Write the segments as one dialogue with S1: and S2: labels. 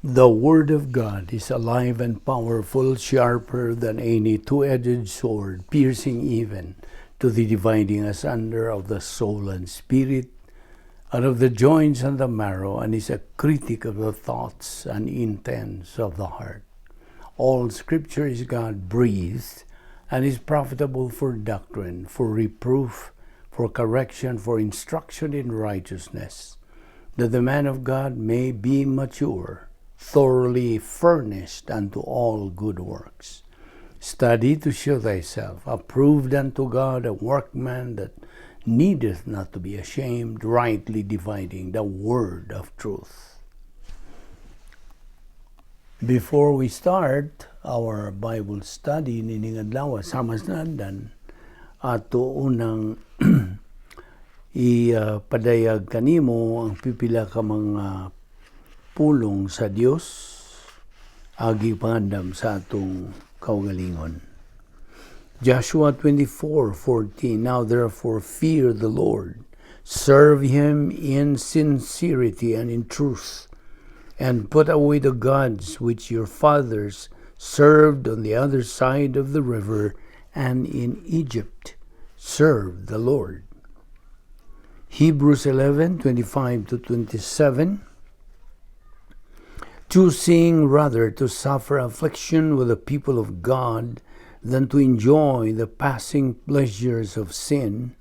S1: The Word of God is alive and powerful, sharper than any two-edged sword, piercing even to the dividing asunder of the soul and spirit, and of the joints and the marrow, and is a critic of the thoughts and intents of the heart. All Scripture is God-breathed and is profitable for doctrine, for reproof, for correction, for instruction in righteousness, that the man of God may be mature, thoroughly furnished unto all good works. Study to show thyself approved unto God, a workman that needeth not to be ashamed, rightly dividing the word of truth. Before we start our Bible study nining adlaw sama sandan ato unang ipadayag kanimo ang pipila ka mga pulong sa Dios agi pangandam sa atong kaugalingon. Joshua 24:14. Now therefore fear the Lord, serve him in sincerity and in truth, and put away the gods which your fathers served on the other side of the river and in Egypt. Serve the Lord. Hebrews 11:25-27. Choosing rather to suffer affliction with the people of God than to enjoy the passing pleasures of sin,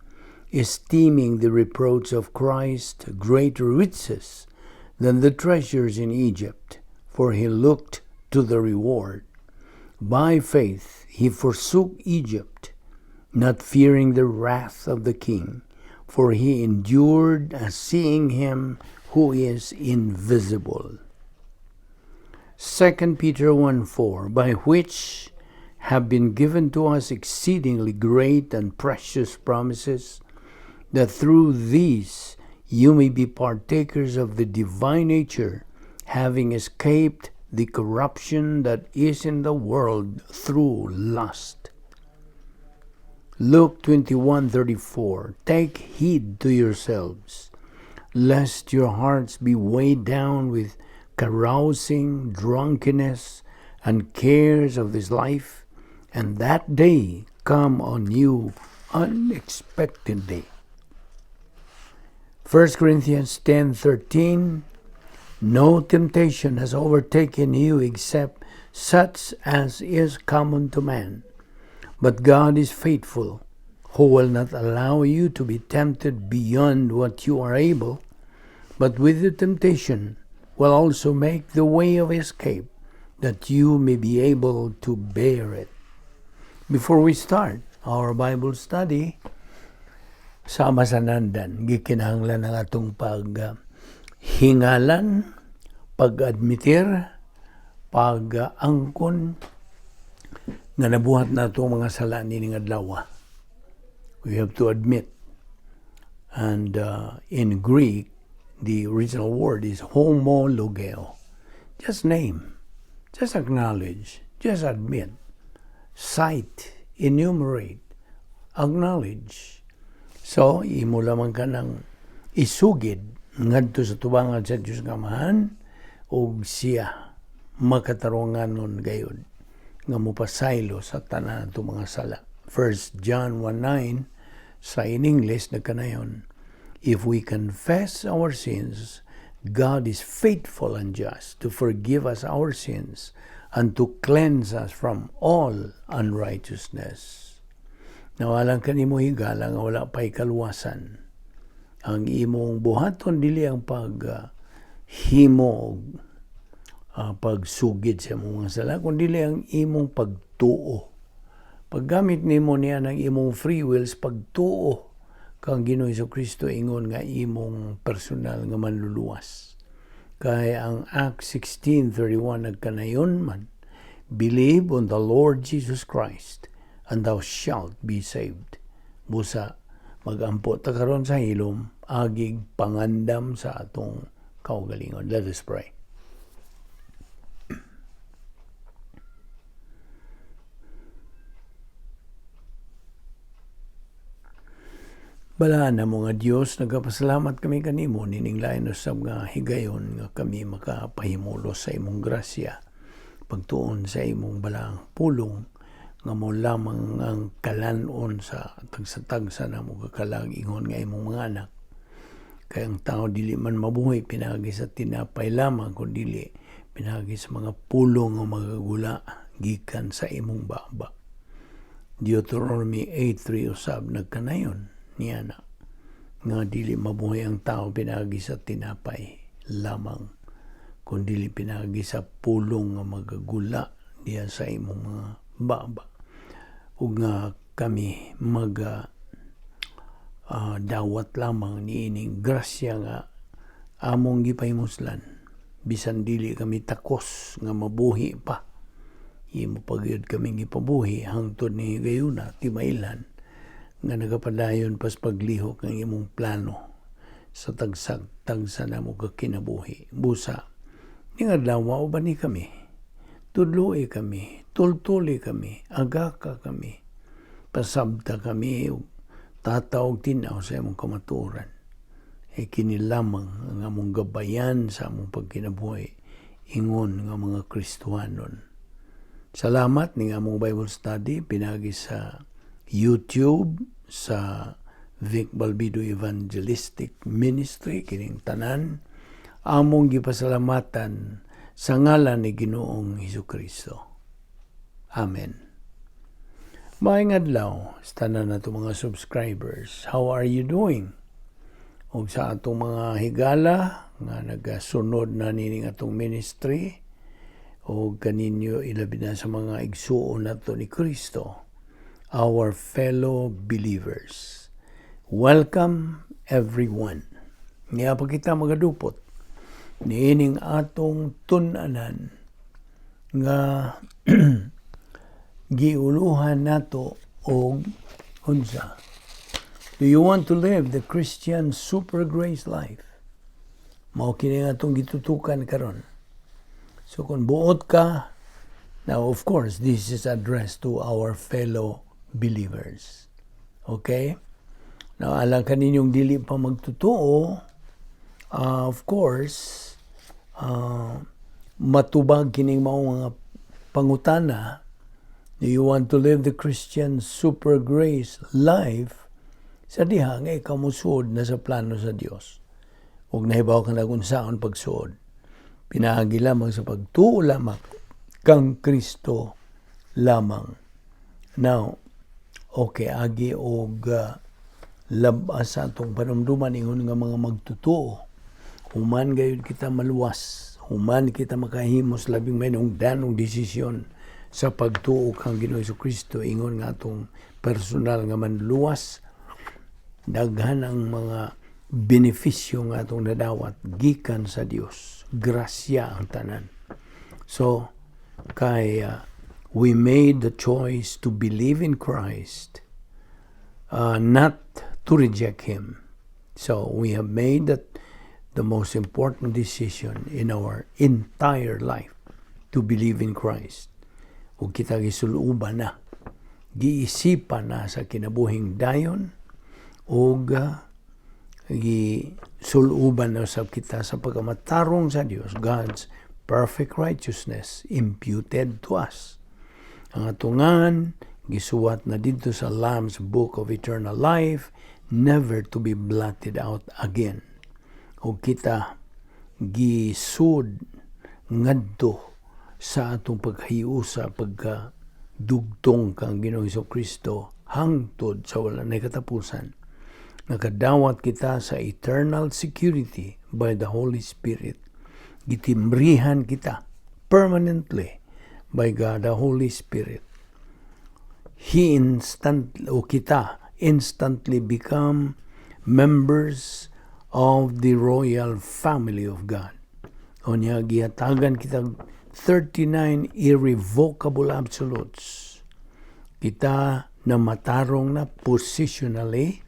S1: esteeming the reproach of Christ greater riches than the treasures in Egypt, for he looked to the reward. By faith he forsook Egypt, not fearing the wrath of the king, for he endured as seeing him who is invisible. 2 Peter 1:4, by which have been given to us exceedingly great and precious promises, that through these you may be partakers of the divine nature, having escaped the corruption that is in the world through lust. Luke 21:34, take heed to yourselves, lest your hearts be weighed down with carousing, drunkenness, and cares of this life, and that day come on you unexpectedly. 1 Corinthians 10:13, no temptation has overtaken you except such as is common to man. But God is faithful, who will not allow you to be tempted beyond what you are able, but with the temptation will also make the way of escape, that you may be able to bear it. Before we start our Bible study, sama sa nandan, gikinahanglan ang atong paghingalan, pag-admitir, pag-angkon, nga nabuhat na itong mga sala nining adlaw. We have to admit. And in Greek, the original word is homologeo. Just name, just acknowledge, just admit, cite, enumerate, acknowledge. So, imo lamang ka ng isugid ngadto sa tubangan sa Diyos nga Amahan ug siya makatarunganon gayud nga mopasaylo sa tanan nato mga sala. 1 John 1:9 sa in English nagkanayon, if we confess our sins, God is faithful and just to forgive us our sins and to cleanse us from all unrighteousness. Nawalang kanimo higala nga wala pa'y kaluwasan. Ang imong buhaton dili ang paghimo pagsugid sa imong mga sala, kundi dili ang imong pagtuo. Paggamit nimo niya ng imong free wills, pagtuo kang Ginoong Jesucristo ingon nga imong personal nga manluluwas. Kaya ang Acts 16:31 nagkanayon man, believe on the Lord Jesus Christ and thou shalt be saved. Busa magampo ta karon sa hilom agig pangandam sa atong kaugalingon. Let us pray. Balaan na mo nga Dios, nagapasalamat kami kanimo nining lain usab nga higayon nga kami makapahimulo sa imong grasya. Pagtuon sa imong balang pulong nga mo lamang ang kalanon sa tagsa-tagsa na mo kakalag-ingon nga imong mga anak. Kaya ang tao dili man mabuhay pinagi sa tinapay lamang kundi pinagi sa mga pulong nga magagula gikan sa imong baba. Deuteronomy 8:3 usab nagkanayon niya na nga dili mabuhay ang tao pinagi sa tinapay lamang kundi pinagi sa pulong nga magagula diya sa imong mga baba. Ug nga kami dawat lamang niining grasya nga among gipahimoslan bisan dili kami takos nga mabuhi pa. Imo pagyud kami gipabuhi hangtod ni gayuna timaylan nga nagapadayon pas paglihok ng imong plano sa tagsa na mo kinabuhi. Busa, ni nga dawa o ba ni kami? Tudloy kami, tultuli kami, agaka kami, pasabta kami, tatawag tinaw sa imong kamaturan. Kini lamang ang among gabayan sa among pagkinabuhi, ingon nga mga Kristuhanon. Salamat ni among Bible study, pinagi sa YouTube, sa Vic Balbido Evangelistic Ministry, kining tanan, among gipasalamatan sa ngalan ni Ginoong Hesukristo. Amen. Maayong adlaw sa tanan nato mga subscribers. How are you doing? O sa atong mga higala nga nagasunod na nining atong ministry o kaninyo ilabi na sa mga igsuon nato ni Kristo, our fellow believers. Welcome everyone. Nga pa kita magadupot niining atong tun-anan nga giuluhan nato og unsa. Do you want to live the Christian super grace life? Mao kini nga atong gitutukan karon. So kung buot ka, now of course this is addressed to our fellow believers. Okay? Now alang kaninyong dili pa magtutuo, of course, matubag kining mao mga pangutana. Do you want to live the Christian super grace life? Sa diha nga ikaw musuod na sa plano sa Dios. Ug nahibaw ka na kung saan pagsuod. Pinaagi lamang sa pagtuo lamang kang Kristo lamang. Now, okay, agi og labas sa atong panumduman ingon nga mga magtutuo. Human gayud kita maluwas. Human kita makahimos labing may nung danong desisyon sa pagtuo kang Ginoong Hesukristo. Ingon nga atong personal nga manluwas. Daghan ang mga benepisyo nga atong nadawat gikan sa Dios. Grasya ang tanan. So, we made the choice to believe in Christ, not to reject Him. So, we have made that the most important decision in our entire life to believe in Christ. Ug kita gisuluban na, giisipan na sa kinabuhing dayon, ug gisuluban na sa kita sa pagkamatarong sa Dios, God's perfect righteousness imputed to us. Ang atungan gisuwat na dito sa Lamb's Book of Eternal Life, never to be blotted out again. O kita gisud ngadto sa atong paghiusa pagkadugtong kang Ginoong Hesukristo hangtod sa wala na katapusan. Nakadawat kita sa eternal security by the Holy Spirit. Gitimbrihan kita permanently by God the Holy Spirit. Kita instantly become members of the royal family of God. O niya gihatagan kita 39 irrevocable absolutes. Kita na matarong na positionally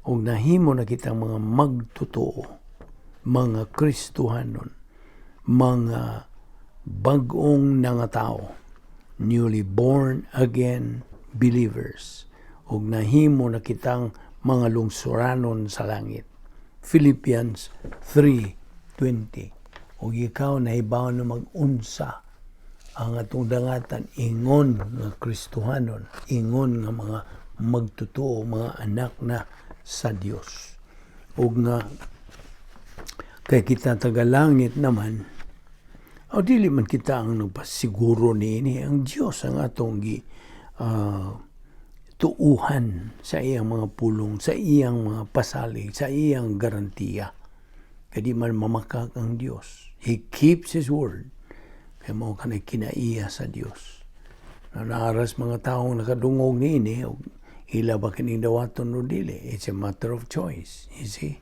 S1: o nahimo na kitang mga magtotoo, mga Kristuhanon, mga bagong nangatao, newly born again believers, o nahimo na kitang mga lungsuranon sa langit. Philippians 3:20. Ug ikaw nahibaw na mag-unsa ang atong dangatan ingon nga Kristohanon, ingon nga mga magtotoo, mga anak na sa Dios. Ug nga kay kita tagalangit naman, o dili man kita ang nagpasiguro niini, ang Dios ang atong tuuhan sa iyang mga pulong, sa iyang mga pasalig, sa iyang garantiya. Kadi man mamakak ang Dios. He keeps His word. Kaya mo ka na kinaiya sa Dios. Naaras mga taong nakadungog niini, ila ba kining dawaton o dili? It's a matter of choice. You see?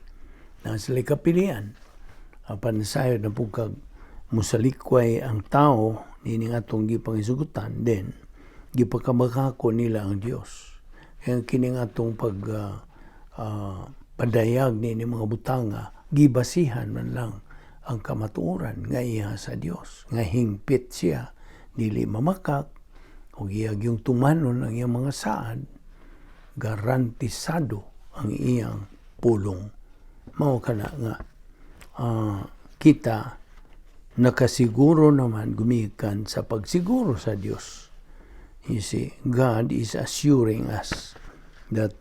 S1: Nasa kapilian. Apan sayod na pugkag musalikway ang tao, nining atong gipangisugutan, then gipakamakako nila ang Dios. Kaya kining atong padayag ni mga butanga, gibasihan man lang ang kamatuoran nga iya sa Dios, nga hingpit siya, dili mamakak, o iyag yung tumanon ang iyang mga saad, garantisado ang iyang pulong. Mao kana nga kita nakasiguro naman gumikan sa pagsiguro sa Dios. You see, God is assuring us that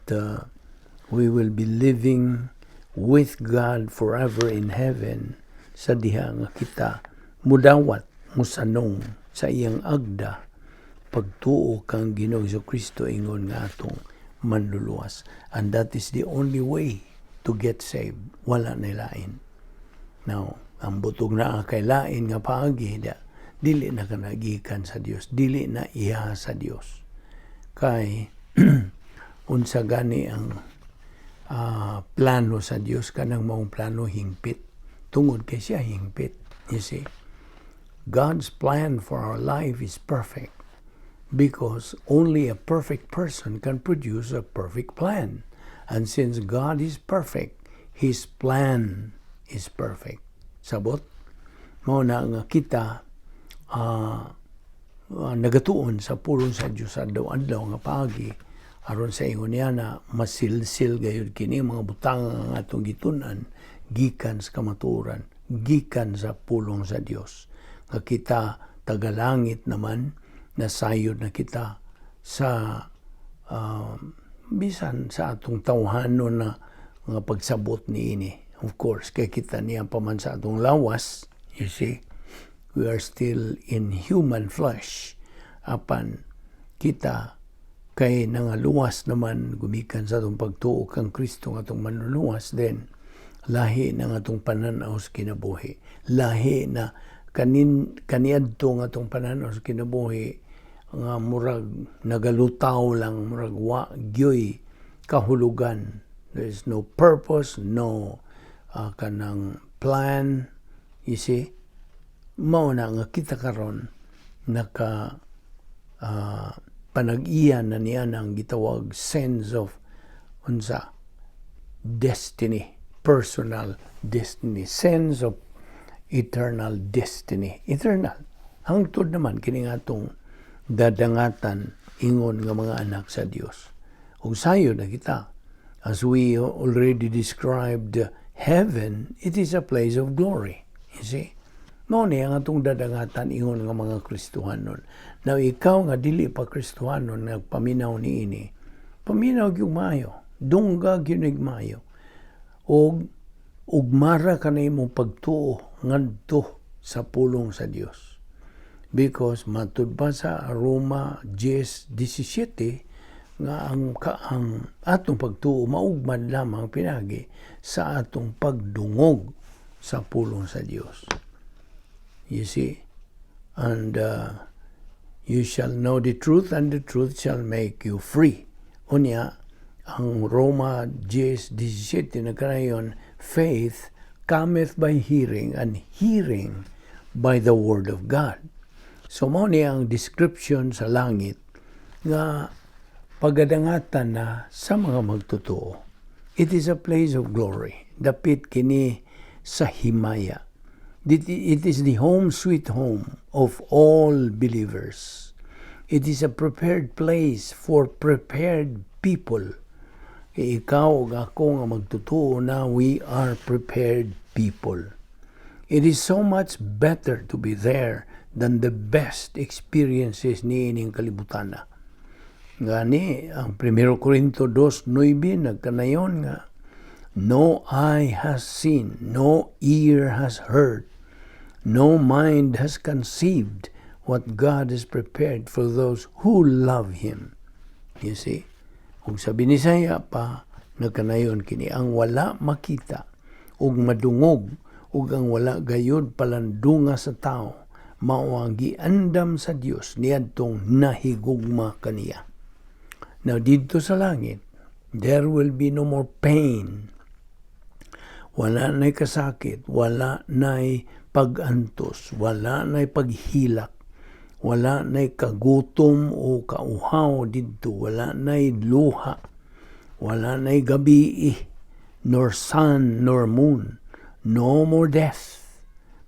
S1: we will be living with God forever in heaven sa diha nga kita mudawat, musanong sa iyang agda pagtuo kang Ginoo Kristo ingon nga atong manluluwas. And that is the only way to get saved. Wala na lain. Now, ang butog na kay lain nga paagi, dili na kanagikan sa Dios, dili na iya sa Dios. Kay unsa gani ang plano sa Dios, kanang maong plano hingpit. Tungod kay siya hingpit. You see, God's plan for our life is perfect because only a perfect person can produce a perfect plan. And since God is perfect, His plan is perfect. Sabot, mao na nga kita nagatuon sa pulong sa Dios adlaw-adlaw nga paagi aron sa ingon niya na masilsil gayud kini mga butang nga atong gitun-an gikan sa kamatuoran, gikan sa pulong sa Dios. Nga kita tagalangit naman nasayod na kita sa bisan sa atong tawhanon na nga pagsabot niini. Of course, kay kita niya pa man sa atong lawas, you see, we are still in human flesh. Apan kita kay nangaluwas naman gumikan sa atong pagtuo kang Kristo nga atong manluluwas, then lahi na nga atong pananaw sa kinabuhi. Lahi na kaniadto nga atong pananaw sa kinabuhi nga murag nagalutaw lang, murag wa gyoy kahulugan. There is no purpose, no kanang plan. You see, mao na nga kita karon naka panag-iyan na niya ng gitawag sense of unsa destiny, personal destiny, sense of eternal destiny. Eternal. Hangtod naman kini nga atong dadangatan ingon nga mga anak sa Dios. Ug sayo na kita, as we already described heaven, it is a place of glory. You see? Mao ni ang atong dadangatan ingon nga mga Kristohanon. Now ikaw nga dili pa Kristohanon nagpaminaw niini, paminaw gyud maayo, dunggag gyud maayo. Og ugmara ka na imong pagtuo ngadto sa pulong sa Dios. Because matud pa sa Roma 10:17 nga ang atong pagtuo maugmad lamang pinagi sa atong pagdungog sa pulong sa Dios. You see, and you shall know the truth, and the truth shall make you free. Unya, ang Roma 10:17 na kanayon, faith cometh by hearing, and hearing by the word of God. So, mao ni ang description sa langit nga pagadangatan na sa mga magtotoo. It is a place of glory. Dapit kini sa himaya. It is the home sweet home of all believers. It is a prepared place for prepared people. ikaw o ako nga magtutuo na we are prepared people. It is so much better to be there than the best experiences ni ining kalibutan na. Ngani, ang 1 Corinto 2:9 nagkanayon nga, no eye has seen, no ear has heard, no mind has conceived what God has prepared for those who love Him. You see? Kung sa Binisaya pa, nagkanayon kini, ang wala makita, ug madungog, ug ang wala gayud palandunga sa tao, mao ang giandam sa Dios niadtong nahigugma kaniya. Now, dito sa langit, there will be no more pain. Wala na'y kasakit, wala na'y pag-antos, wala na'y paghilak, wala na'y kagutom o kauhaw dito, wala na'y luha, wala na'y gabi, nor sun, nor moon, no more death.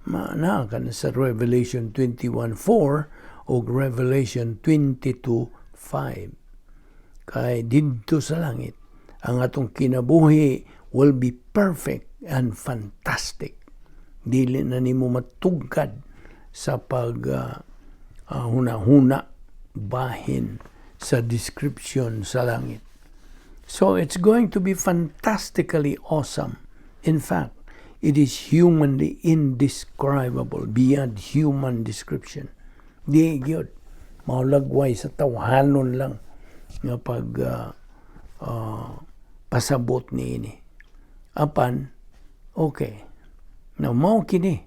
S1: Maana ka na sa Revelation 21:4 o Revelation 22:5. Kay dito sa langit, ang atong kinabuhi will be perfect and fantastic. Dili na nimo matugkad sa huna-huna bahin sa description sa langit. So it's going to be fantastically awesome. In fact, it is humanly indescribable, beyond human description. Di gyud maulagway sa tawhanon lang nga pasabot niini. Apan, okay. Now, mao kini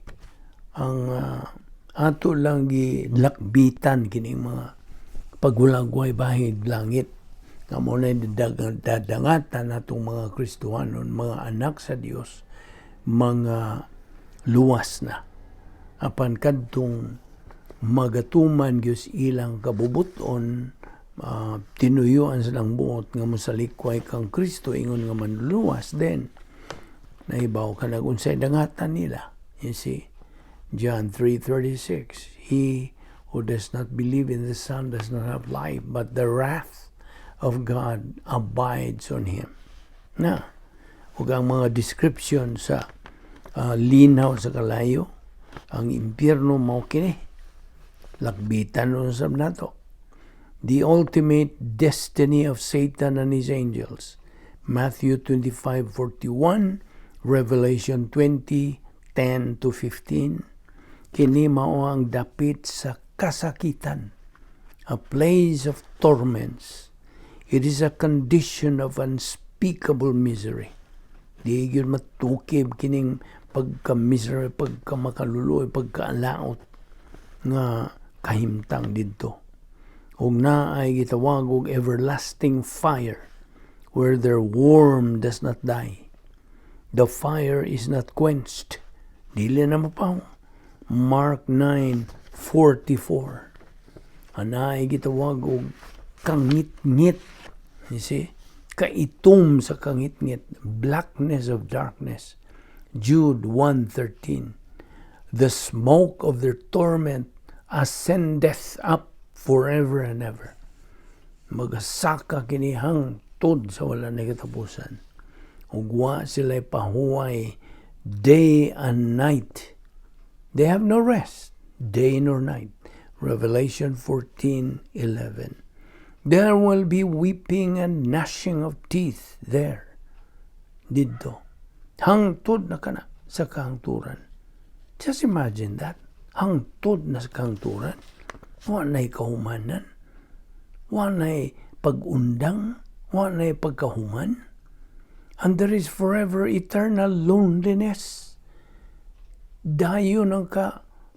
S1: ang ato lang gilakbitan kini mga pagulagway bahid langit. Nga mo na dadangatan natong mga Kristohanon, mga anak sa Dios, mga luwas na. Apan kadtong magatuman Diyos ilang kabubuton, tinuyuan silang buot nga mosalikway kang Kristo ingon nga manluwas, then naibaw ka nagunsay dangatan nila. You see, John 3:36, he who does not believe in the Son does not have life, but the wrath of God abides on him. Na, ug ang mga description sa linaw sa kalayo, ang impyerno mao kini, lakbitan nun sa nato. The ultimate destiny of Satan and his angels. Matthew 25:41, Revelation 20:10-15. Kini mao ang dapit sa kasakitan, a place of torments. It is a condition of unspeakable misery. Di yun matukib kining pagka-misery, pagka-makaluloy, pagka-alaot nga kahimtang dito. Ug na ay gitawag og everlasting fire, where their worm does not die. The fire is not quenched. Dili na mapaw. Mark 9:44. Ana ay gitawag og kangit-ngit. You see? Kaitom sa kangit-ngit. Blackness of darkness. Jude 1:13. The smoke of their torment ascendeth up forever and ever. Magasaka kinihang tod sa wala na katapusan. Ugwa sila'y pahuway day and night. They have no rest, day nor night. Revelation 14:11. There will be weeping and gnashing of teeth there. Dito. Hangtod na kana sa kahangturan. Just imagine that. Hangtod na sa kahangturan. Wanay kahumanan. Wanay pag-undang. Wanay pagkahuman. And there is forever eternal loneliness. Dayo ng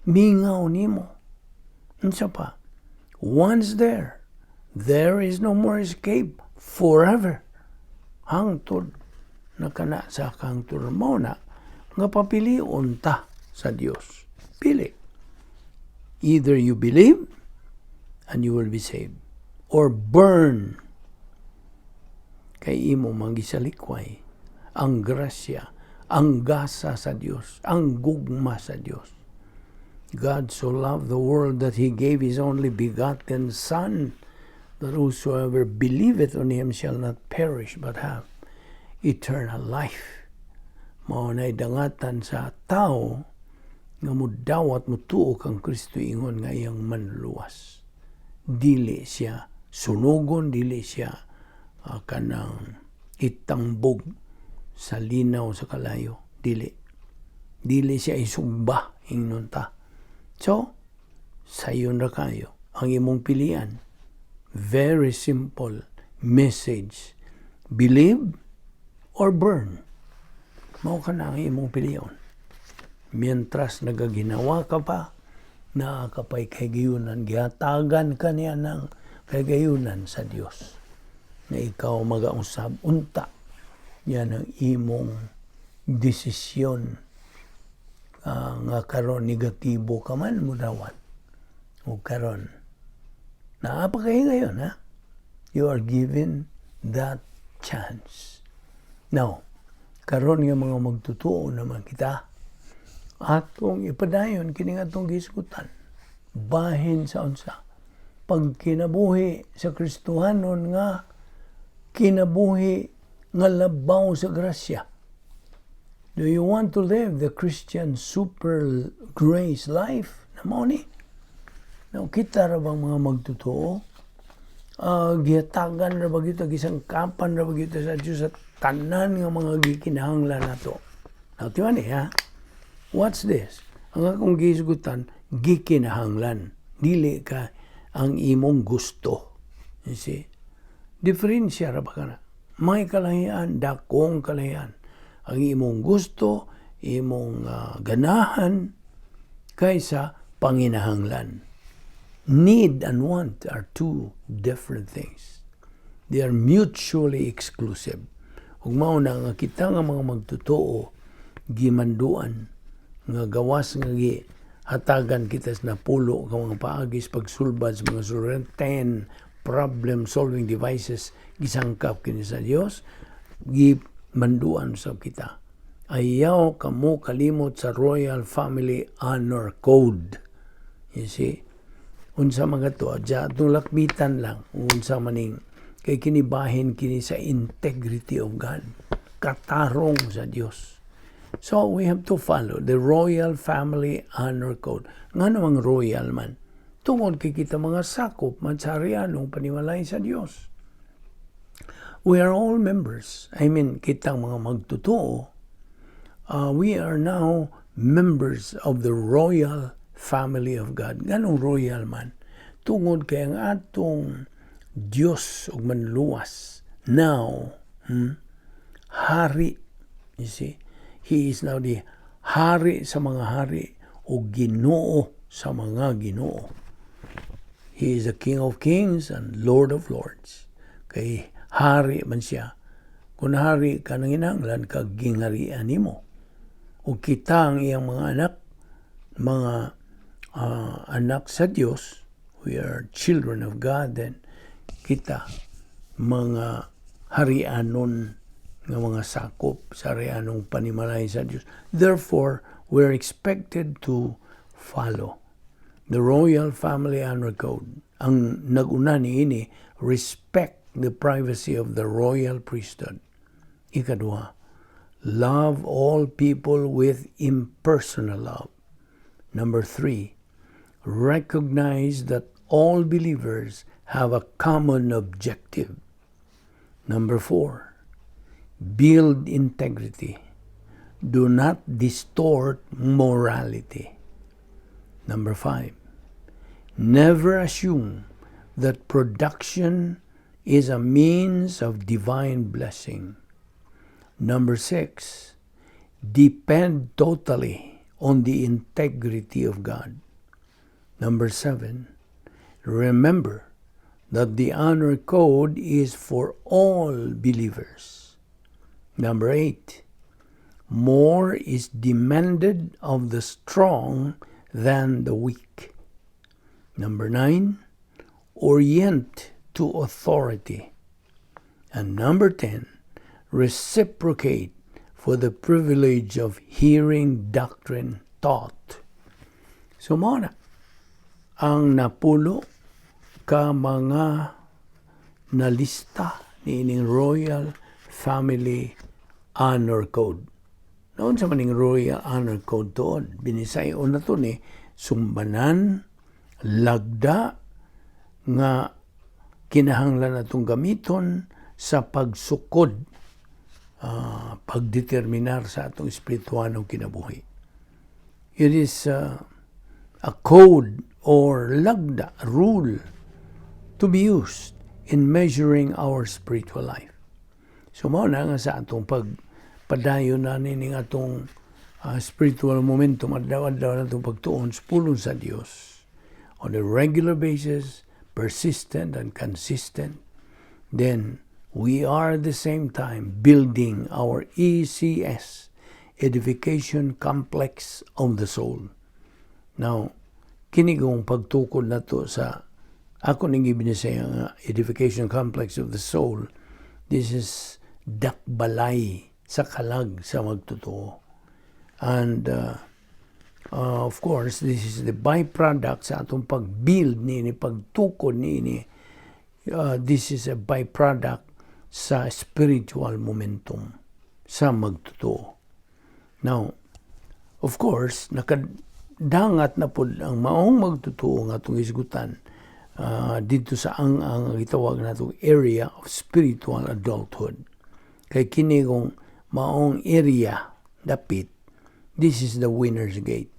S1: mingaw nimo. Unsa pa? Once there is no more escape forever. Hangtod na kana sa kahangturan mo na nga papilion ta sa Dios. Pili. Either you believe and you will be saved, or burn. Kay imo manggisalikway ang grasya, ang gasa sa Dios, ang gugma sa Dios. God so loved the world that He gave His only begotten Son, that whosoever believeth on Him shall not perish but have eternal life. Mao nay dangatan sa tao nga mudawat mutuo kang Kristo ingon nga iyang manluwas. Dili siya sunugon, dili siya kanang itangbog sa linaw sa kalayo. Dili siya isugba ingnon ta. So, sayon ra kayo ang imong pilian. Very simple message. Believe or burn. Mao ka na ang imong piliyon. Mientras nagaginawa ka pa, nakakapay kagayunan, gihatagan ka niya ng kagayunan sa Dios. Na ikaw magausab unta. Yan ang imong desisyon nga karon negatibo ka man mo dawat. O karon naapa kayo ngayon, ha? You are given that chance. Now, karon nga mga magtutuo naman kita, atong ipadayon kini atong gisgutan. Bahin sa unsa. Pag kinabuhi sa Kristohanon nga kinabuhi nga labaw sa grasya. Do you want to live the Christian super grace life? Namo ni. Now, kita ra bang mga magtutuo? Gihatagan ra ba gyud, gisangkapan ra ba gyud sa Dios sa tanan nga mga gikinahanglan nato. Now, tiwan ha? What's this? Ang akong gisgutan, gikinahanglan. Dili ka ang imong gusto. You see? Diferensya ra ba ka na? May kalahian, dakong kalahian. Ang imong gusto, imong ganahan, kaysa panginahanglan. Need and want are two different things. They are mutually exclusive. Ug mao na nga kita nga mga magtutuo, gimanduan, nga gawas nga hatagan kita sa napulo ka mga paagis pagsulbad sa mga suluran, 10 problem-solving devices gisangkap kini sa Dios, manduan sa kita. Ayaw kamo kalimot sa Royal Family Honor Code. You see? Unsa mga to, atong lakbitan lang. Unsa maning kay kinibahin kini sa integrity of God. Katarong sa Dios. So, we have to follow the Royal Family Honor Code. Nga namang royal man. Tungod kay kita mga sakop, mansarianong panimalay sa Dios. We are all members. I mean, kitang mga magtutuo, we are now members of the royal family of God. Ganong royal man. Tungod kay ang atong Diyos ug manluwas. Now, hari. You see? He is now the hari sa mga hari o Ginoo sa mga Ginoo. He is the King of Kings and Lord of Lords. Kay hari man siya. Kung hari ka nang inanglan, kagingarian nimo. O kita ang iyang mga anak sa Diyos, we are children of God, then kita, mga harianon ng mga sakop sa harianong panimalay sa Diyos. Therefore, we're expected to follow the Royal Family Honor Code. Ang nag-una niini, respect the privacy of the royal priesthood. Ikadua, love all people with impersonal love. Number 3, recognize that all believers have a common objective. Number 4, build integrity. Do not distort morality. Number 5, never assume that production is a means of divine blessing. Number 6, depend totally on the integrity of God. Number 7, remember that the honor code is for all believers. Number 8, more is demanded of the strong than the weak. Number 9, orient to authority. And number 10, reciprocate for the privilege of hearing doctrine taught. So muna, ang napulo ka mga nalista ni ining Royal Family honor code. Noon sa maning royal honor code doon, binisayon na to ni sumbanan, lagda, nga kinahanglan natong gamiton sa pagsukod, pagdeterminar sa atong espirituanong kinabuhi. It is a code or lagda, rule, to be used in measuring our spiritual life. So mao na nga sa atong pagpadayon na ning atong spiritual momentum, adlaw-adlaw na itong pagtuon sa pulong sa Dios on a regular basis, persistent and consistent, then we are at the same time building our ECS, Edification Complex of the Soul. Now, kinigong pagtukod na to sa ako ning ibinisayang Edification Complex of the Soul, this is dakbalay sa kalag sa magtotoo. And of course, this is the byproduct sa atong pag-build ni pagtukod ni this is a byproduct sa spiritual momentum sa magtotoo. Now, of course, nakadangat na po ang maong magtotoo nga itong isgutan dito sa ang gitawag na itong area of spiritual adulthood. Kay kini kong maong area dapit, this is the winner's gate.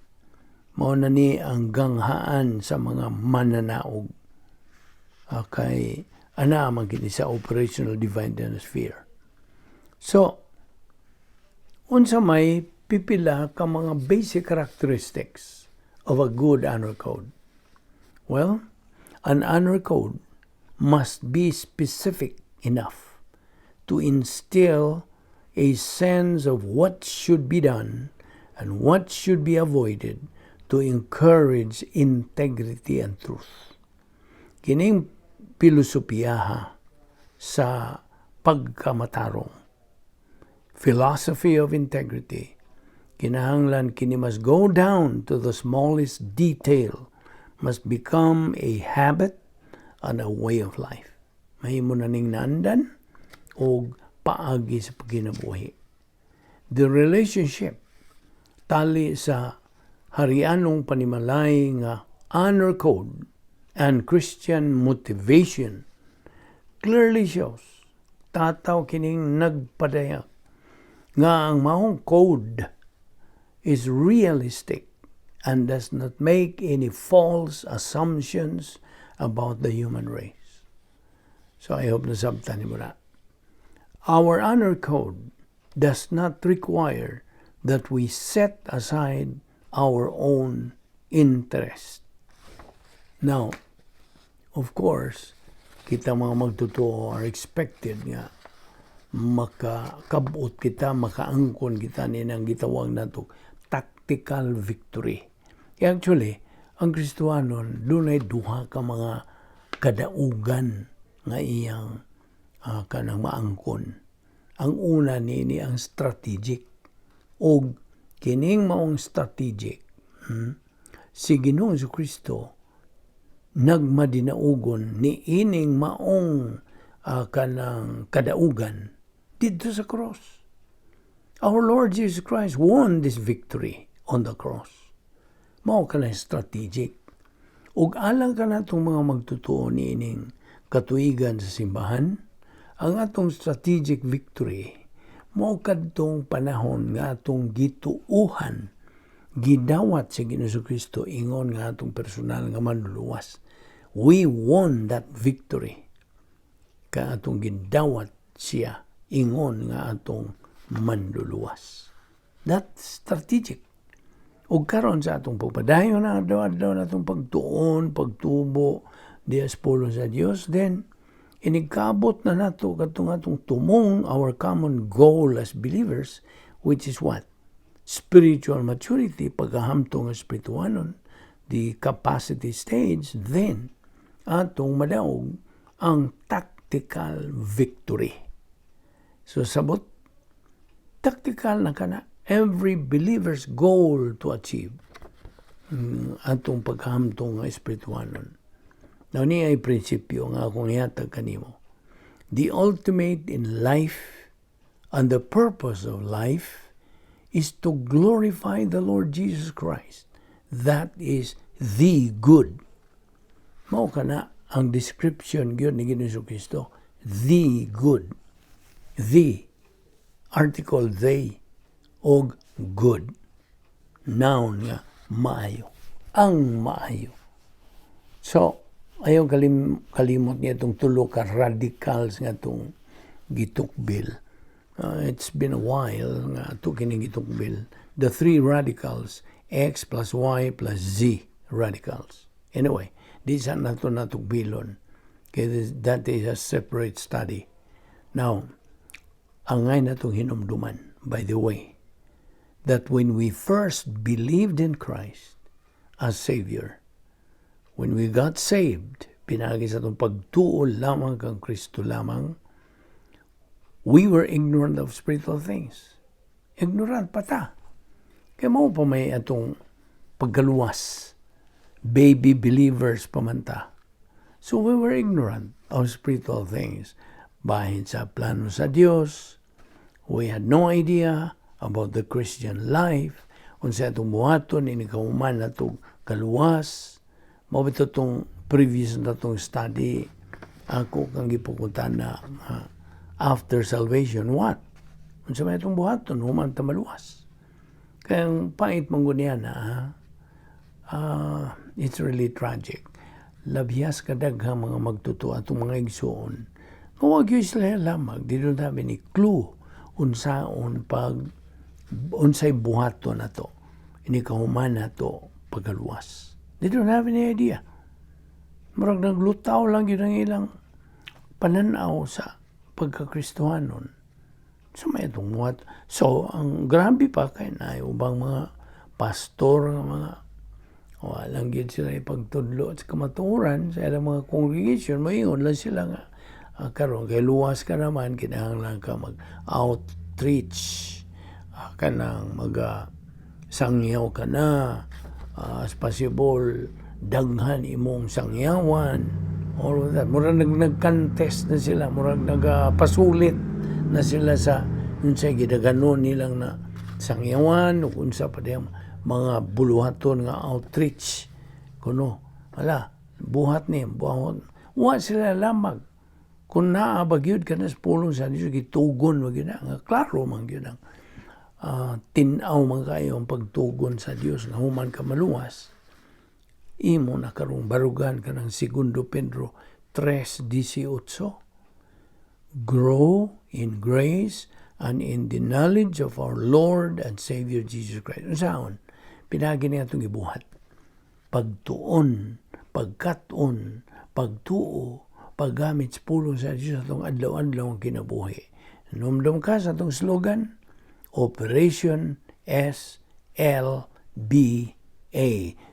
S1: Mao na ni ang ganghaan sa mga mananaog. Kay ana man kini sa operational divine sphere. So, unsa may pipila ka mga basic characteristics of a good honor code? Well, an honor code must be specific enough to instill a sense of what should be done and what should be avoided to encourage integrity and truth. Kining filosofiyaha sa pagkamatarong. Philosophy of integrity. Kinahanglan kini must go down to the smallest detail, must become a habit and a way of life. Mahimo na ning naandan o paagi sa pagkinabuhi. The relationship tali sa harianong panimalay nga honor code and Christian motivation clearly shows tataw kining nagpadayag nga ang maong code is realistic and does not make any false assumptions about the human race. So I hope nasabtan mo na. Our honor code does not require that we set aside our own interest. Now, of course, kita mga magtotoo are expected nga makakabot kita, makaangkon kita ninang gitawag na to tactical victory. Actually, ang Kristohanon, dunay duha ka mga kadaugan nga iyang kanang maangkon. Ang una nini ang strategic. O kining maong strategic, si Ginoong Kristo nagmadinaugon ni ining maong kanang kadaugan dito sa cross. Our Lord Jesus Christ won this victory on the cross. Mao ka na strategic. Ug alang ka na itong mga magtutuo ni ining katuigan sa simbahan, ang atong strategic victory, mao kadtong panahon nga atong gituuhan, gidawat sa Ginoong Kristo ingon nga atong personal nga manluluwas. We won that victory. Ka atong gidawat siya ingon nga atong manluluwas. That's strategic. O karon sa atong pagpadayon na adlaw-adlaw na atong pagtuon, pagtubo, dias pulo sa Dios, then inigkabot na nato katong atong tumong our common goal as believers, which is what? Spiritual maturity, pagkahamtong espirituanon, the capacity stage, then atong madaog ang tactical victory. So sabot, tactical na kana. Every believer's goal to achieve atong pagkahamtong nga espirituanon. Now, niya ay prinsipyo nga akong ihatag kanimo. The ultimate in life And the purpose of life is to glorify the Lord Jesus Christ. That is the good. Mao kana ang description gyud ni Ginoong Kristo, the good. The article they og good. Noun nga maayo. Ang maayo. So, ayaw kalimot niya itong tulo ka radicals nga itong gitukbil. It's been a while nga ito kining gitukbil. The three radicals, X plus Y plus Z radicals. Anyway, these are not natukbilon. Okay, that is a separate study. Now, angay na itong hinumduman, by the way, that when we first believed in Christ as Savior, when we got saved, pinagi sa itong pagtuol lamang kang Kristo lamang, we were ignorant of spiritual things. Ignorant pa ta. Kaya mo pa may atong pagkaluwas. Baby believers pa man ta. So we were ignorant of spiritual things. Bahin sa plano sa Diyos, we had no idea about the Christian life, unsa itong buhaton, inikauman na itong kaluwas. Mabito itong previous na itong study, ako kang gipukunta na after salvation, what? Unsa may itong buhaton, human ta maluwas. Kaya ang pait mong gunyan it's really tragic. Labiyas kadaghang mga magtuto atong mga igsoon. Huwag yun sila lamang, di doon namin ni clue unsaon unsay buhaton na to. Inikahuman na to pagkaluwas. Di doon namin ni idea. Marag naglutaw lang yun ang ilang pananaw sa pagkakristohanon. So may itong buhat. So, ang grabe pa kay na ubang mga pastor, mga walang yun sila ipagtudlo at kamaturan sa ilang mga congregation, maingon lang sila nga karon kay luwas ka naman, kinahanglan ka mag-outreach, kanang mag-sangyaw ka na, as possible, daghan imong sangyawan, all of that. Murag nag-contest na sila, murag nagpasulit na sila sa unsay gidaganon nilang na sangyawan, o unsa pa diyang mga buluhaton nga outreach. Kuno, buhat ni, buhat. Wa sila lamag. Kung naabagyod ka na sa pulong sa Diyos, gitugon mo yun nga. Klaro man yun ang tinaw man kayo ang pagtugon sa Diyos na human ka maluwas. Imo na karong barugan ka ng 2 Pedro 3:18. Grow in grace and in the knowledge of our Lord and Savior Jesus Christ. Unsaon? Pinagi niya itong ibuhat. Pagtuon, pagkaton, pagtuo, paggamit sa pulong sa Diyos atong adlaw-adlaw ang kinabuhi. Numdum ka sa atong slogan, Operation SLBA.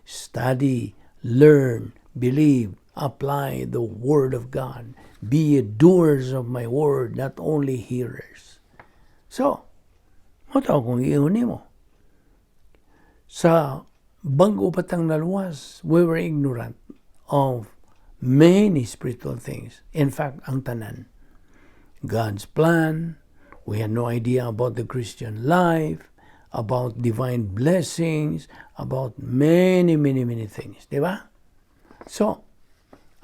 S1: Study, learn, believe, apply the Word of God. Be doers of my Word, not only hearers. So, mataw kung iunin mo. Sa bago patang naluwas, we were ignorant of many spiritual things. In fact, ang tanan. God's plan, we had no idea about the Christian life, about divine blessings, about many, many, many things. Diba? So,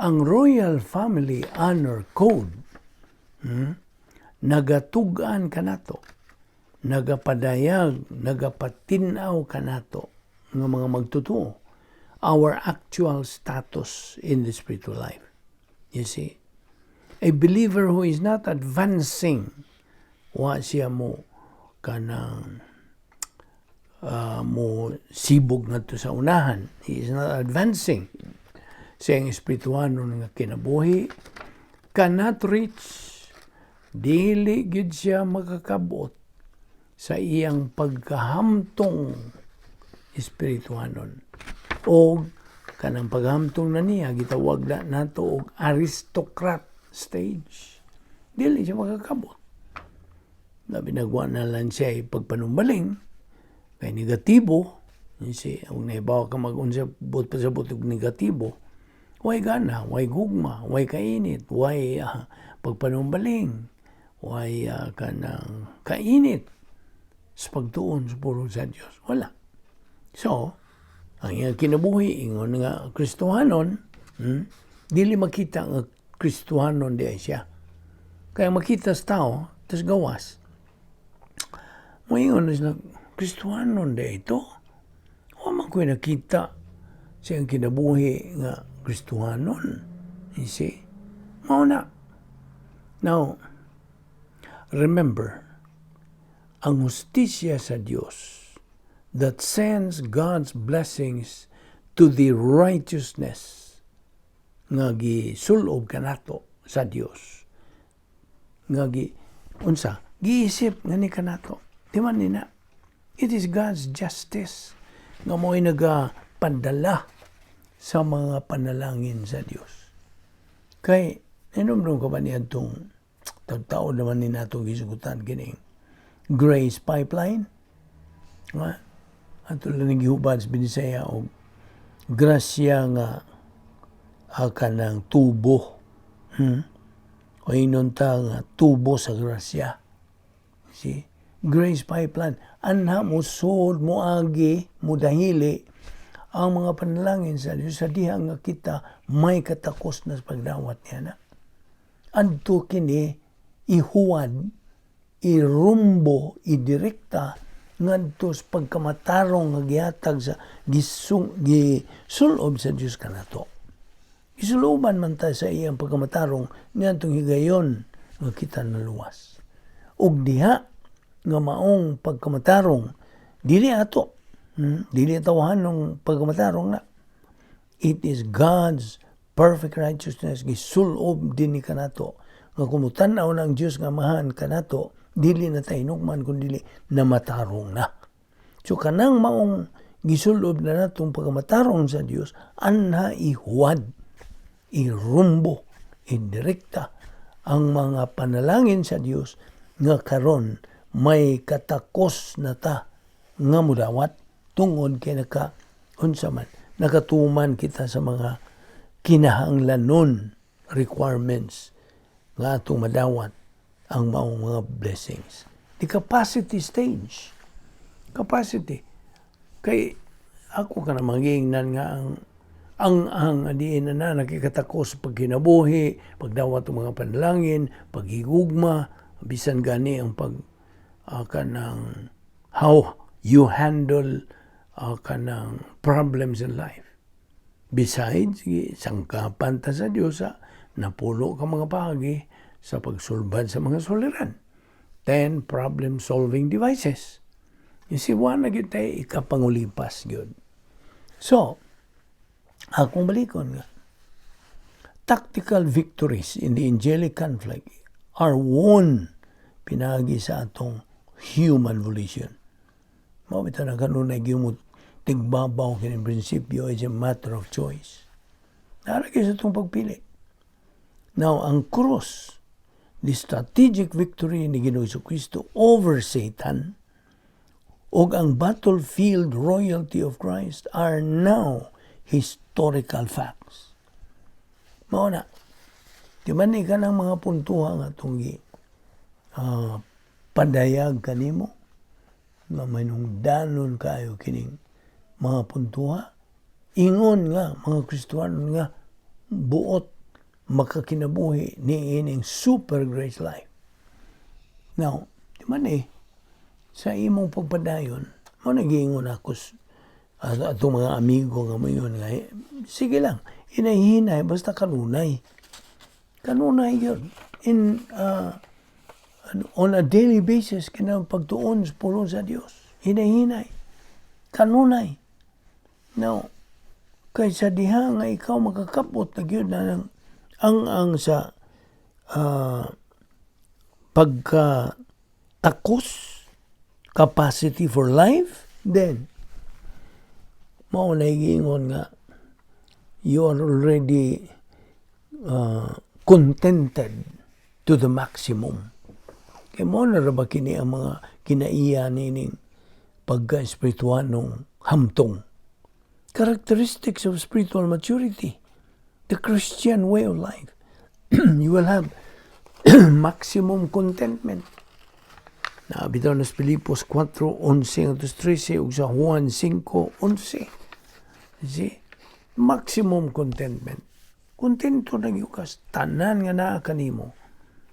S1: ang Royal Family Honor Code, nagatugan ka nato, nagapadayag, nagapatinaw ka nato, ng mga magtutuo, our actual status in the spiritual life. You see? A believer who is not advancing, wa siya mo kanang mo sibog na to sa unahan. He is not advancing. Siyang espirituano nga kinabuhi, cannot reach, dili gid siya makakabot sa iyang pagkahamtong espirituanon. O kanang paghamtong na niya, gitawag na nato og aristocrat stage. Dili siya makakabot. Labi nagwa na lang siya pagpanumbaling, kay negatibo, ang naibaw ka mag-unsabot pa sa butog negatibo, way gana, way gugma, way kainit, way pagpanumbaling, Way kanang kainit sa pagtuon sa pulong sa Dios. Wala. So, ang iyang kinabuhi, ingon nga Kristohanon, dili makita nga Kristohanon di siya. Kaya makita sa tao, tas gawas. Moingon na sila, Kristohanon di ito. O man ko'y nakita siyang kinabuhi nga Kristohanon. You see? Mauna. Now, remember, ang hustisya sa Diyos that sends God's blessings to the righteousness nga gisulob kanato sa Diyos. Nga giisip nga ni kanato. Di man nina. It is God's justice nga mo'y nagapadala sa mga panalangin sa Diyos. Kay, inom ka ba niya itong tao naman ni natong gisugutan kining Grace Pipeline? Ato lang gihubad sa Binisaya o grasya nga kanang tubo. O inunta nga tubo sa grasya. See? Grace Pipeline. Anha mo sod, mo agi, mo dahili ang mga panalangin sa Diyos sa diha nga kita may katakos na pagdawat niya na. Adto kini ihuwad, irumbo, idirekta ngadto sa pagkamatarong nga gihatag sa gisulob sa Dios kanato. Gisuloban man ta sa iyang pagkamatarong ngadtong higayon nga kita naluwas. Ug diha nga maong pagkamatarong dili ato, dili tawahan ng pagkamatarong na. It is God's perfect righteousness gisulob din ni kanato nga kumutan-aw ng Dios nga mahan kanato dili na tayo nukman kundi na matarong na. So kanang maong gisulob na natong pagkamatarong sa Dios anha ihuwad, irumbo, indirekta ang mga panalangin sa Dios nga karon may katakos na ta nga mudawat tungod kay nakatuman kita sa mga kinahanglanon requirements nga atong madawat ang maong mga blessings. The capacity stage. Capacity. Kay ako ka na mangingnan nga ang adiin na nakikatakos pagkinabuhi, pagdawat ng mga panalangin, paghigugma, bisan gani ang kanang how you handle kanang problems in life. Besides, sangkapan ta sa Diyos, napulo ka mga pagi sa pagsulbad sa mga suliran. 10 problem-solving devices. You see, na yun tayo ikapangulipas yun. So, akong balikon nga, tactical victories in the angelic conflict are won pinagi sa atong human volition. Mabita na kanunay gimot tigbabaw kining prinsipyo is a matter of choice. Naragay sa itong pagpili. Now, ang cross, the strategic victory ni Ginoong Jesucristo over Satan, o ang battlefield royalty of Christ are now historical facts. Mauna, di man ka ng mga puntuha nga itong padayag kanimo, nga may nung danon kayo kining mga puntuha, ingon nga, mga Kristohanon nga, buot makakinabuhi ni ining super grace life. Now, di man sa imong pagpadayon, mo nag-iingon ako atong mga amigo nga mo yun nga, sige lang, inahinay, basta kanunay. Kanunay yun. On a daily basis, kinang pagtuon sa pulong sa Diyos. Hinahinay. Kanunay. Now, kaysa diha nga ikaw makakapot na yun na ang sa pagkatakos, capacity for life, then, maunay giingon nga, you are already contented to the maximum. Kaya mo na ba kini ang mga kinaiya nining pagka-espirituanong hamtong. Characteristics of spiritual maturity. The Christian way of life. You will have maximum contentment. Na bitaw nas Filipos 4:11-13 ug sa Juan 5:11. See? Maximum contentment. Kontento na gyud ka tanan nga naa kanimo.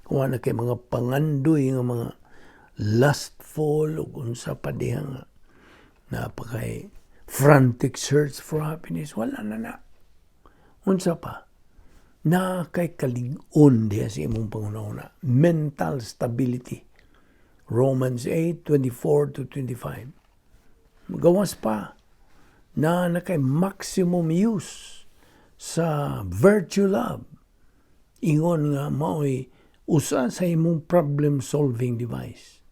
S1: Kuha na kay mga pangandoy nga mga lustful ug unsa pa diha nga napakay frantic search for happiness, wala na. Unsa pa? Na kay kalig-on diha sa imong pangunahuna. Mental stability. Romans 8:24-25. Gawas pa na kay maximum use sa virtue love. Ingon nga mao'y usa sa imong problem-solving device.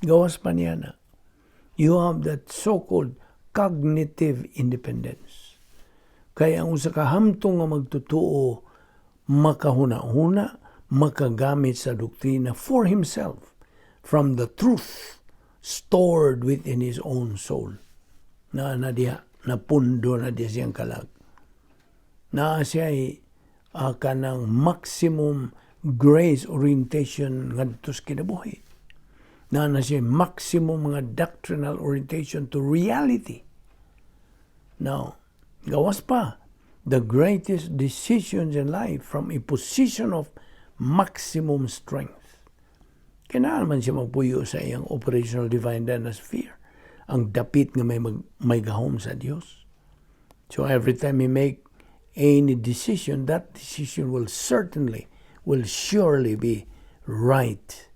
S1: Gawas pa niya na. You have that so-called cognitive independence. Kaya ang usa ka hamtong nga magtutuo, makahuna-huna, makagamit sa doktrina for himself from the truth stored within his own soul. Na diha, napundo na diya siyang kalag. Na siya ay kanang maximum grace orientation ngadto sa kinabuhi. Na siya maximum mga doctrinal orientation to reality. Now, gawas pa, the greatest decisions in life from a position of maximum strength. Kailangan man siya magpuyo sa iyang operational divine dynasty, ang dapit nga may gahom sa Dios. So every time he make any decision, that decision will surely be right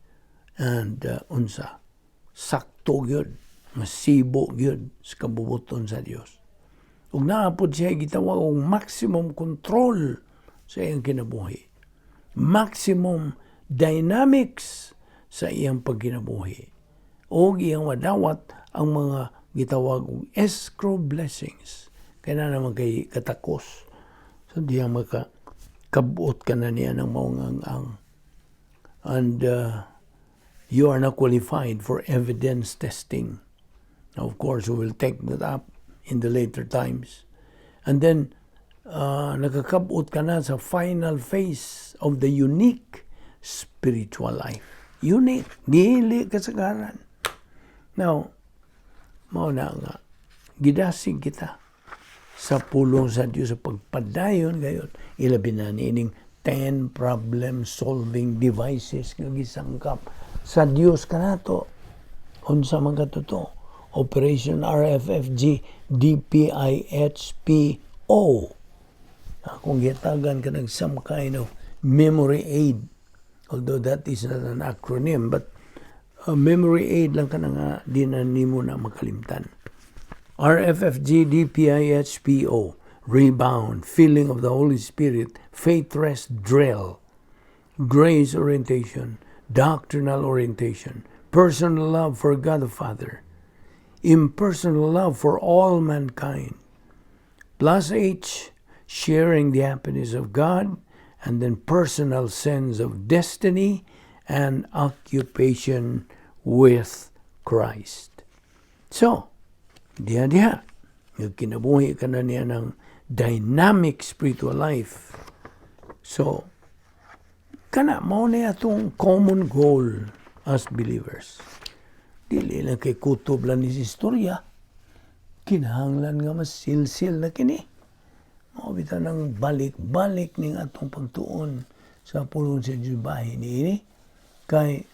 S1: and sakto gyud, masibo gyud sa kabubuton sa Dios. Ug naapod siya gitawag og maximum control sa iyang kinabuhi. Maximum dynamics sa iyang pagkinabuhi. O iyang madawat ang mga gitawag og escrow blessings. Kaya na naman kay katakos. So diyan makakabuot ka na niya ng maungang-ang. And you are not qualified for evidence testing. Now, of course, we will take that up in the later times. And then, nakakabuot ka na sa final phase of the unique spiritual life. Unique. Dili kasagaran. Now, mauna nga, gidasig kita sa pulong sa Diyos sa pagpadayon gayon. Ilabi na nining 10 problem-solving devices nga gisangkap sa Diyos kanato. Unsa man katuto? Operation RFFG DPIHPO. Kung gitagan ka ng some kind of memory aid, although that is not an acronym, but a memory aid lang ka na nga, di na nimo na makalimtan. RFFG DPIHPO, rebound, filling of the Holy Spirit, faith rest drill, grace orientation, doctrinal orientation, personal love for God the Father, impersonal love for all mankind, plus H, sharing the happiness of God, and then personal sense of destiny and occupation with Christ. So, diha, yung kinabuhi ka na niya ng dynamic spiritual life. So, kana, mao na itong common goal as believers. Dili lang kay kutob lang ni istorya. Kinahanglan nga masilsil na kini. Mabita ng balik-balik ning atong pagtuon sa pulong sa Diyos bahin ini. Kay,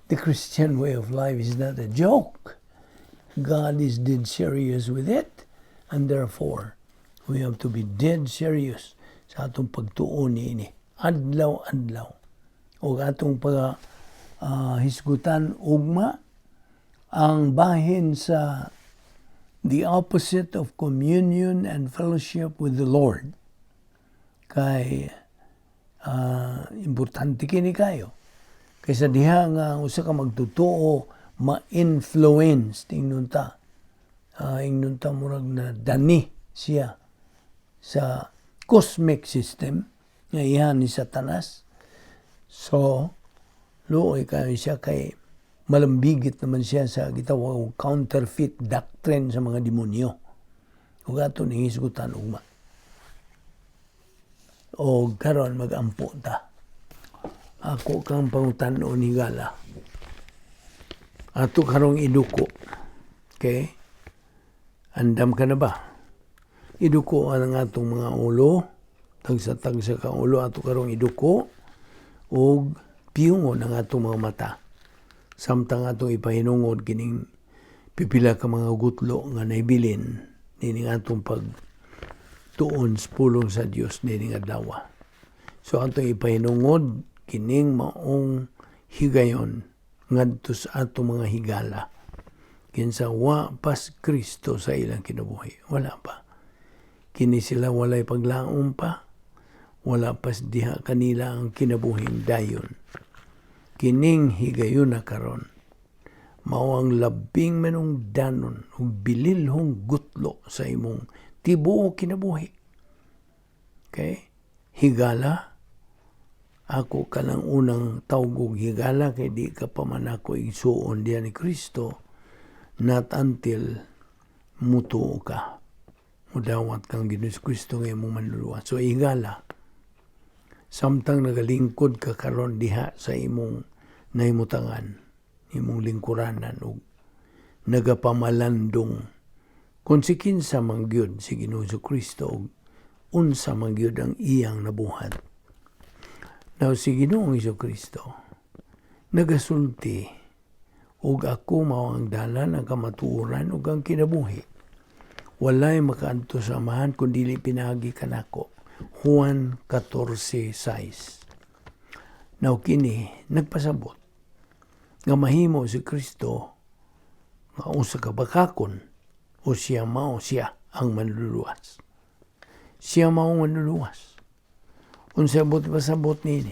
S1: the Christian way of life is not a joke. God is dead serious with it. And therefore, we have to be dead serious sa atong pagtuon ini. Adlaw-adlaw. O atong hisgutan ugma ang bahin sa the opposite of communion and fellowship with the Lord. Kay importante kini kayo. Kaysa diha nga usa ka magtutuo, ma-influence ingnon ta murag na dani siya sa cosmic system nga iyan ni Satanas. So, luoy kayo siya kay malambigit naman siya sa gitawag counterfeit doctrine sa mga demonyo. Ug ato ni hisgutan ugma. o karon magampo ta. Ako kang pangutan-on higala. Ato karong iduko. Okay? Andam ka na ba? Iduko ang atong mga ulo, tagsa-tagsa ka ulo, ato karong iduko, o piyungon ang atong mga mata. Samtang atong ipahinungod kining pipila ka mga gutlo nga naibilin, nining atong pagtuon sa pulong sa Dios nining adlaw. So atong ipahinungod kining maong higayon ngadto sa atong mga higala. Kinsa wa pas Kristo sa ilang kinabuhi. Wala pa. Kini sila walay paglaom pa. Wala pas diha kanila ang kinabuhing dayon. Kining higayon na karon. Mao ang labing manungdanon ug bililhong gutlo sa imong tibuok kinabuhi. Okay? Higala. Ako ka lang unang tawgog higala kay di ka pa man ako igsuon diyan ni Kristo. Not until mutuo ka. Mudawat kang Ginoong Kristo ng imong manluluwa. So, higala. Samtang nagalingkod ka karon diha sa imong nahimutangan, imong lingkuranan, o nagapamalandong konsekinsa mangyud si Ginoong Kristo o unsa mangyud ang iyang nabuhat. Now, si Ginoong Kristo, nagasulti, ug ako mao ang dalan ang kamatuoran ug ang kinabuhi. Walay makaadto sa amahan kun dili pinagi kanako. Juan 14:6. Now kini nagpasabot nga mahimo si Kristo nga usa ka bakakon o siya ang manluluwas. Siya mao manluluwas. Unsa bot pasabot nini?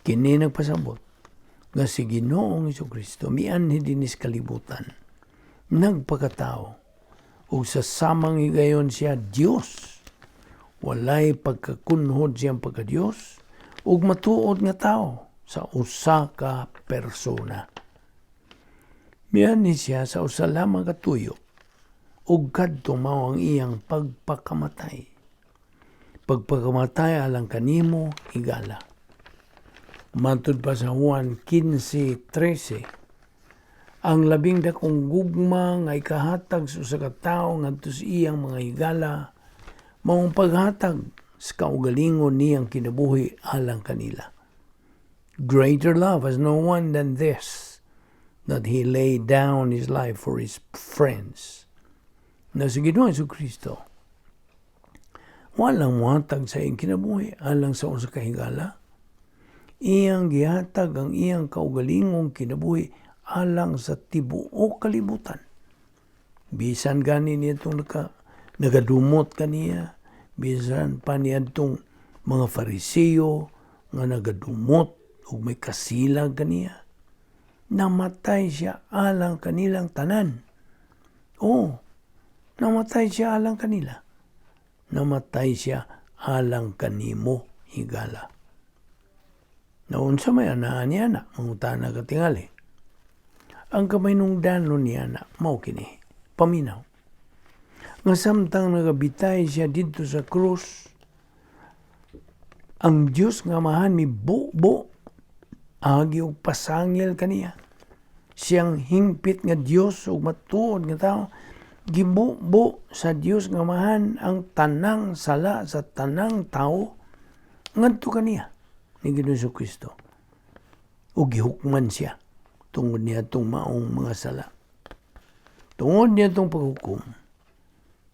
S1: Kini nagpasabot nga si Ginoong Kristo mianhi dinis kalibutan, nagpakatao, ug sa samang higayon siya Dios. Walay pagkakunhod siyang pagka-Dios, ug matuod nga tao sa usa ka persona. Mianhi siya sa usa lamang ka tuyo, ug kadto mao ang iyang pagpakamatay. Pagpakamatay alang kanimo higala. Matud pa sa Juan 15:13, ang labing dakong gugma nga ikahatag sa usa ka tawo ngadto sa iyang mga higala, maong paghatag sa kaugalingon niyang kinabuhi alang kanila. Greater love has no one than this, that he laid down his life for his friends. Na sa Ginoong Kristo, walang muhatag sa iyang kinabuhi alang sa usa ka higala. Iyang gihatag ang iyang kaugalingong kinabuhi alang sa tibuok kalibutan. Bisan gani niya itong nagadumot kaniya, bisan pa niya itong mga Fariseo nga nagadumot o may kasilag kaniya. Namatay siya alang kanilang tanan. Oo, namatay siya alang kanila. Namatay siya alang kanimo higala. Naun sa may anaan niya na, mangutana ka tingali. Ang kaminungdanon niya na, mao kini, paminaw. Nga samtang nagabitay siya dito sa krus, ang Diyos nga mahan mi buo, agi og pasangil kaniya. Siyang hingpit nga Diyos ug matuod nga tao, gibuo sa Diyos nga mahan ang tanang sala sa tanang tao, ngadto kaniya ni Ginoong Kristo. O gihukman siya tungod niya itong maong mga sala. Tungod niya itong paghukom,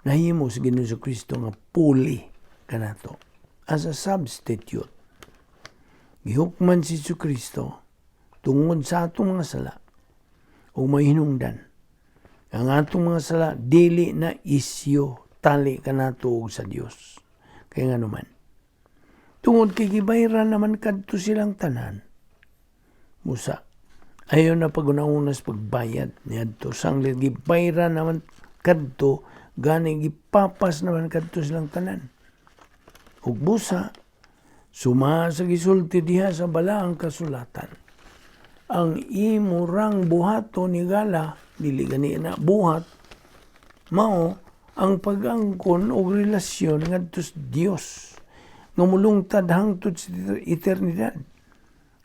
S1: nahimo si Ginoong Kristo nga puli kanato as a substitute. Gihukman si Kristo tungod sa atong mga sala o may hinungdan. Ang atong mga sala dili na isyo tali kanato sa Dios. Kaya nga naman, tungod kay gibayran naman kadto silang tanan. Musa, ayaw na pagunaunas pagbayad niadto sanglit gibayran naman kadto, gani gipapas naman kadto silang tanan. Ug busa, suma sa gisulti diha sa balaang kasulatan. Ang imurang buhaton ni gala, dili gani na buhat, mao ang pag-angkon o relasyon ngadto sa Dios. nga mulungtad hangtod sa eternidad.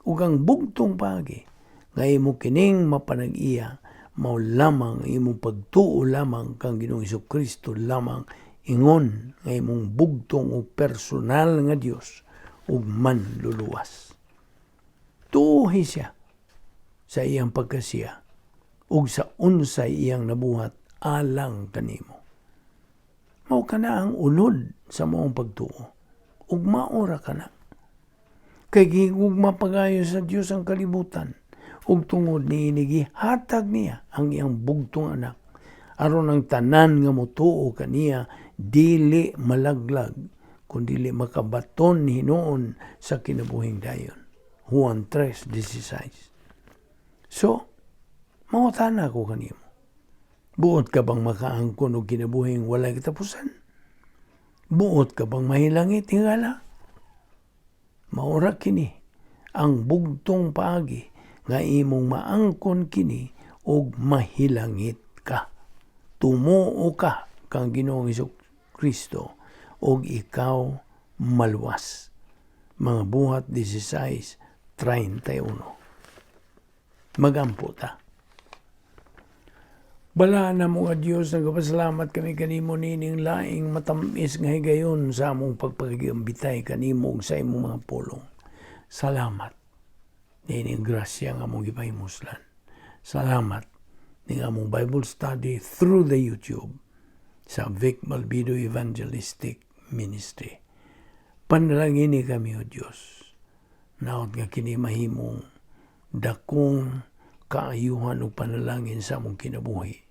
S1: Ug ang bugtong paagi nga imo kining mapanag-iya mao lamang imong pagtuo lamang kang Ginoong Hesukristo lamang ingon nga imong bugtong o personal nga Dios ug manluluwas. Tuohi siya sa iyang pagkasiya ug sa unsay iyang nabuhat alang kanimo. Mao kana ang unod sa maong pagtuo ug maora kana. Kay gihugma pagayo sa Dios ang kalibutan ug tungod niini gihatag niya ang iyang bugtong anak aron ang tanan nga motuo kaniya dili malaglag kundi makabaton hinuon sa kinabuhing dayon. Juan 3:16. So, mangutana ko kanimo. Buot ka bang makaangkon og kinabuhing walay katapusan? Buot ka bang mahilangit hingala? Maura kini ang bugtong paagi nga imong maangkon kini og mahilangit ka. Tumuo ka kang Ginoong Hesukristo og ikaw maluwas. Mga buhat 16:31. Magampo ta. Bala na mo nga Diyos, nagpasalamat kami kanimo nining laing matamis nga higayon sa among pagpagambitay kanimo ug sa imong mga pulong. Salamat. Nining grasya nga among gipahimuslan. Salamat ning among Bible study through the YouTube sa Balbido Evangelistic Ministry. Panalangin ni kami o Diyos. Naot nga kini mahimong dakong kaayuhan o panalangin sa among kinabuhi.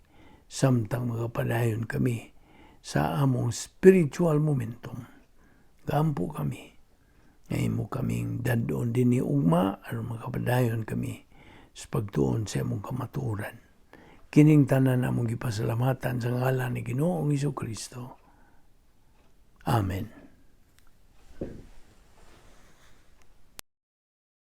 S1: Samtang magapadayon kami sa among spiritual momentum. Gampo kami. Ngayon mo kaming dadon din ni ugma aron magapadayon kami sa pagtuon sa among kamaturan. Kining tanan among gipasalamatan sa ngalan ni Ginoong Hesukristo. Amen.